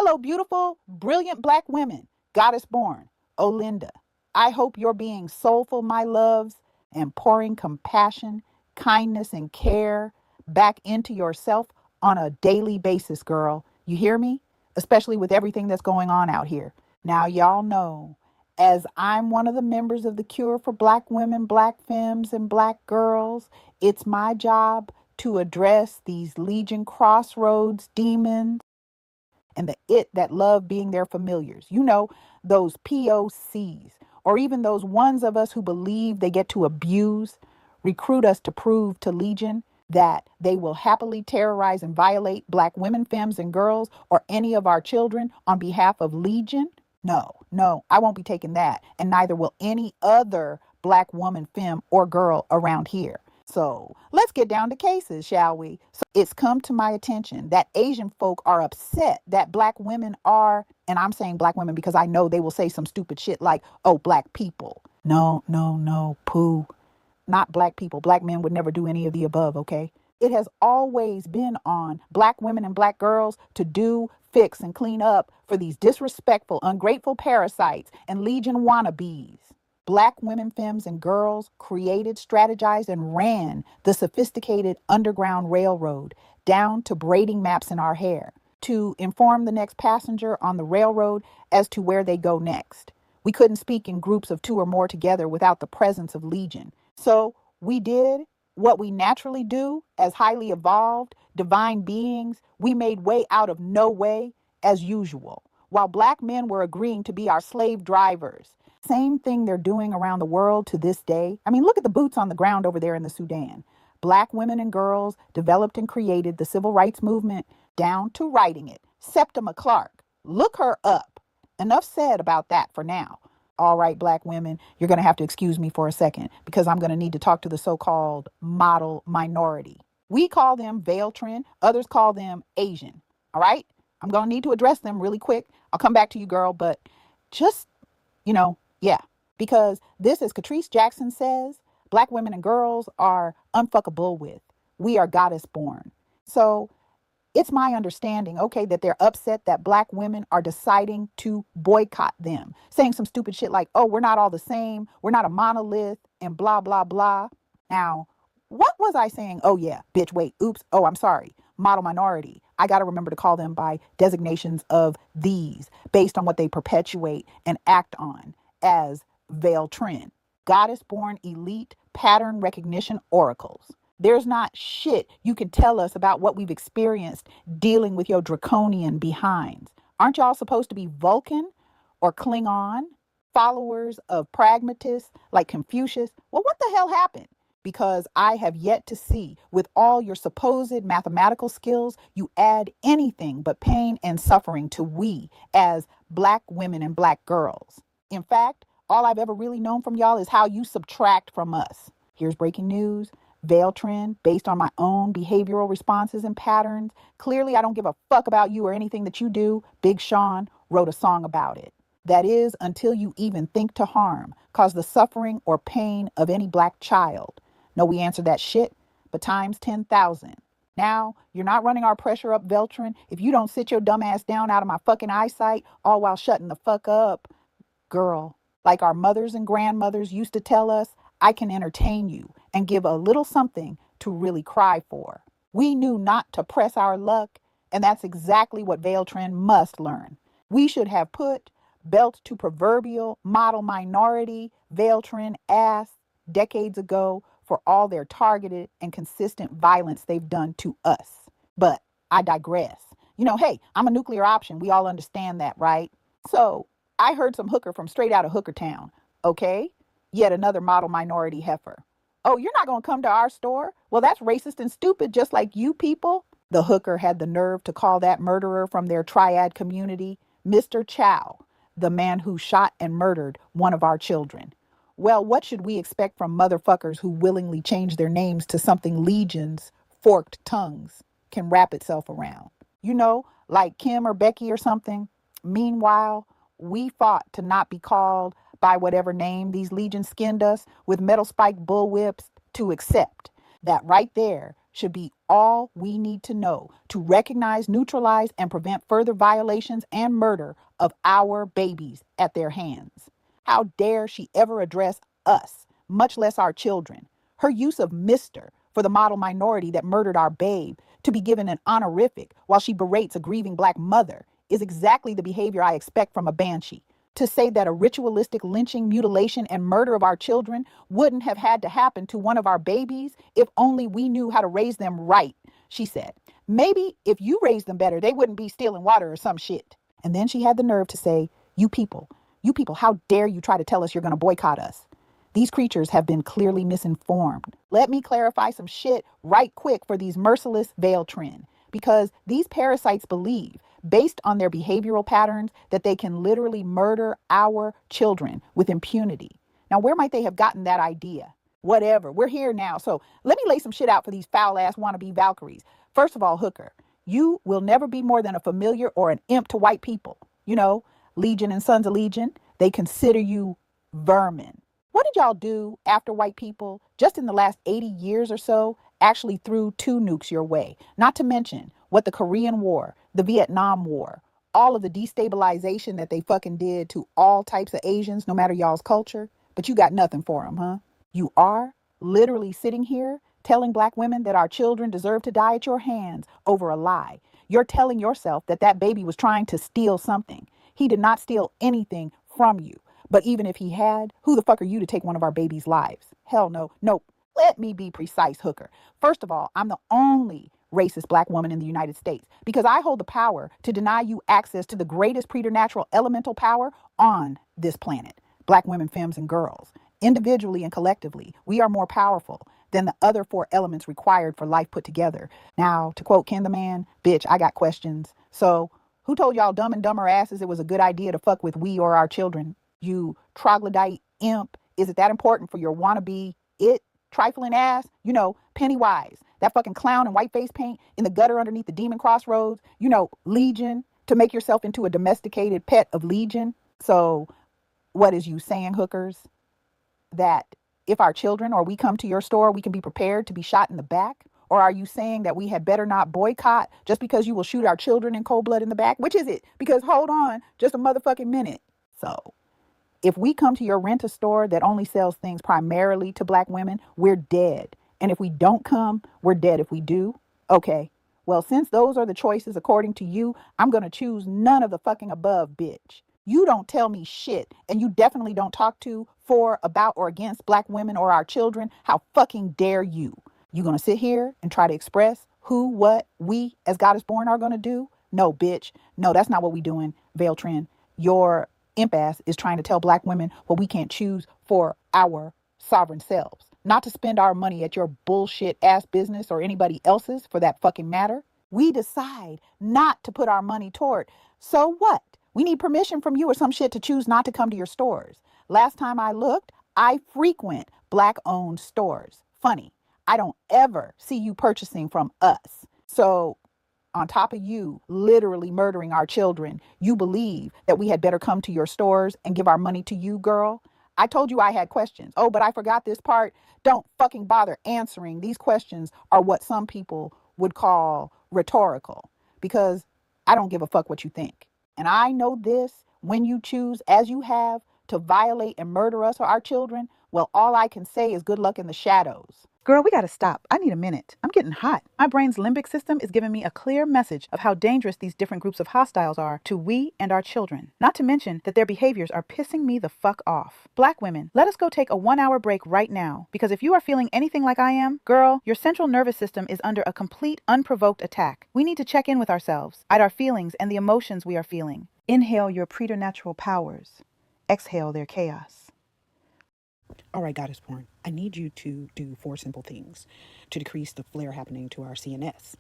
Hello, beautiful, brilliant black women, goddess born, Olinda. I hope you're being soulful, my loves, and pouring compassion, kindness, and care back into yourself on a daily basis, girl. You hear me? Especially with everything that's going on out here. Now, y'all know, as I'm one of the members of the Cure for Black Women, Black Femmes, and Black Girls, it's my job to address these Legion Crossroads demons and the it that love being their familiars. You know, those POCs, or even those ones of us who believe they get to abuse, recruit us to prove to Legion that they will happily terrorize and violate black women, femmes, and girls, or any of our children on behalf of Legion. No, no, I won't be taking that. And neither will any other black woman, femme, or girl around here. So let's get down to cases, shall we? So it's come to my attention that Asian folk are upset that black women are, and I'm saying black women because I know they will say some stupid shit like, oh, black people. No, no, no, poo. Not black people. Black men would never do any of the above, okay? It has always been on black women and black girls to do, fix, and clean up for these disrespectful, ungrateful parasites and Legion wannabes. Black women, femmes, and girls created, strategized, and ran the sophisticated Underground Railroad down to braiding maps in our hair to inform the next passenger on the railroad as to where they go next. We couldn't speak in groups of 2 or more together without the presence of Legion. So we did what we naturally do as highly evolved, divine beings. We made way out of no way as usual, while black men were agreeing to be our slave drivers. Same thing they're doing around the world to this day. I mean, look at the boots on the ground over there in the Sudan. Black women and girls developed and created the civil rights movement down to writing it. Septima Clark, look her up. Enough said about that for now. All right, black women, you're going to have to excuse me for a second because I'm going to need to talk to the so-called model minority. We call them Veiltrin, others call them Asian. All right? I'm going to need to address them really quick. I'll come back to you, girl, but just, yeah, because this, as Catrice Jackson says, black women and girls are unfuckable with. We are goddess born. So it's my understanding, okay, that they're upset that black women are deciding to boycott them, saying some stupid shit like, oh, we're not all the same, we're not a monolith, and blah, blah, blah. Now, what was I saying? Oh, yeah, bitch, wait, oops, oh, I'm sorry, model minority. I got to remember to call them by designations of these based on what they perpetuate and act on as veil trend, goddess-born elite pattern recognition oracles. There's not shit you can tell us about what we've experienced dealing with your draconian behinds. Aren't y'all supposed to be Vulcan or Klingon, followers of pragmatists like Confucius? Well, what the hell happened? Because I have yet to see, with all your supposed mathematical skills, you add anything but pain and suffering to we as black women and black girls. In fact, all I've ever really known from y'all is how you subtract from us. Here's breaking news. Veil trend based on my own behavioral responses and patterns. Clearly, I don't give a fuck about you or anything that you do. Big Sean wrote a song about it. That is, until you even think to harm, cause the suffering or pain of any black child. No, we answer that shit, but times 10,000. Now, you're not running our pressure up, Veltrin. If you don't sit your dumb ass down out of my fucking eyesight, all while shutting the fuck up, girl, like our mothers and grandmothers used to tell us, I can entertain you and give a little something to really cry for. We knew not to press our luck, and that's exactly what Veiltrin must learn. We should have put belt to proverbial model minority Veiltrin ass decades ago for all their targeted and consistent violence they've done to us. But I digress. Hey, I'm a nuclear option. We all understand that, right? So I heard some hooker from straight out of Hooker Town, okay? Yet another model minority heifer. Oh, you're not going to come to our store? Well, that's racist and stupid, just like you people. The hooker had the nerve to call that murderer from their triad community Mr. Chow, the man who shot and murdered one of our children. Well, what should we expect from motherfuckers who willingly change their names to something Legion's forked tongues can wrap itself around? Like Kim or Becky or something. Meanwhile, we fought to not be called by whatever name these legions skinned us with metal spiked bullwhips to accept that right there. should be all we need to know to recognize, neutralize, and prevent further violations and murder of our babies at their hands. How dare she ever address us, much less our children? Her use of Mr. for the model minority that murdered our babe to be given an honorific while she berates a grieving black mother is exactly the behavior I expect from a banshee. To say that a ritualistic lynching, mutilation, and murder of our children wouldn't have had to happen to one of our babies if only we knew how to raise them right, she said. Maybe if you raised them better, they wouldn't be stealing water or some shit. And then she had the nerve to say, you people, how dare you try to tell us you're going to boycott us? These creatures have been clearly misinformed. Let me clarify some shit right quick for these merciless veil trend, because these parasites believe, based on their behavioral patterns, that they can literally murder our children with impunity. Now, where might they have gotten that idea? Whatever, we're here now. So let me lay some shit out for these foul ass wannabe Valkyries. First of all, Hooker, you will never be more than a familiar or an imp to white people. You know, Legion and Sons of Legion, they consider you vermin. What did y'all do after white people, just in the last 80 years or so, actually threw 2 nukes your way? Not to mention what the Korean War, the Vietnam War, all of the destabilization that they fucking did to all types of Asians, no matter y'all's culture. But you got nothing for them, huh? You are literally sitting here telling black women that our children deserve to die at your hands over a lie. You're telling yourself that that baby was trying to steal something. He did not steal anything from you. But even if he had, who the fuck are you to take one of our babies' lives? Hell no. Nope. Let me be precise, Hooker. First of all, I'm the only racist black woman in the United States because I hold the power to deny you access to the greatest preternatural elemental power on this planet. Black women, femmes, and girls. Individually and collectively, we are more powerful than the other 4 elements required for life put together. Now, to quote Ken the Man, bitch, I got questions. So, who told y'all dumb and dumber asses it was a good idea to fuck with we or our children? You troglodyte imp. Is it that important for your wannabe trifling ass? You know, Pennywise, that fucking clown in white face paint in the gutter underneath the demon crossroads. You know, Legion, to make yourself into a domesticated pet of Legion. So what is you saying, hookers? That if our children or we come to your store, we can be prepared to be shot in the back? Or are you saying that we had better not boycott just because you will shoot our children in cold blood in the back? Which is it? Because hold on just a motherfucking minute. So if we come to your rent a store that only sells things primarily to black women, we're dead. And if we don't come, we're dead if we do. Okay. Well, since those are the choices according to you, I'm going to choose none of the fucking above, bitch. You don't tell me shit, and you definitely don't talk to, for, about, or against black women or our children. How fucking dare you? You going to sit here and try to express who, what, we as God is born are going to do? No, bitch. No, that's not what we doing, Veil Trend. Your imp ass is trying to tell black women what we can't choose for our sovereign selves. Not to spend our money at your bullshit ass business or anybody else's for that fucking matter. We decide not to put our money toward. So what? We need permission from you or some shit to choose not to come to your stores. Last time I looked, I frequent black owned stores. Funny, I don't ever see you purchasing from us. So on top of you literally murdering our children, you believe that we had better come to your stores and give our money to you, girl? I told you I had questions. Oh, but I forgot this part. Don't fucking bother answering. These questions are what some people would call rhetorical, because I don't give a fuck what you think. And I know this: when you choose, as you have, to violate and murder us or our children, well, all I can say is good luck in the shadows. Girl, we gotta stop. I need a minute. I'm getting hot. My brain's limbic system is giving me a clear message of how dangerous these different groups of hostiles are to we and our children. Not to mention that their behaviors are pissing me the fuck off. Black women, let us go take a 1-hour break right now. Because if you are feeling anything like I am, girl, your central nervous system is under a complete unprovoked attack. We need to check in with ourselves, at our feelings and the emotions we are feeling. Inhale your preternatural powers. Exhale their chaos. All right, Goddess Porn, I need you to do 4 simple things to decrease the flare happening to our CNS.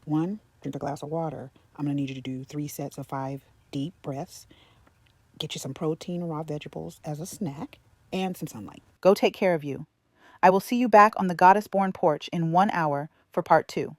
1, drink a glass of water. I'm going to need you to do 3 sets of 5 deep breaths. Get you some protein and raw vegetables as a snack and some sunlight. Go take care of you. I will see you back on the Goddess Born porch in 1 hour for part 2.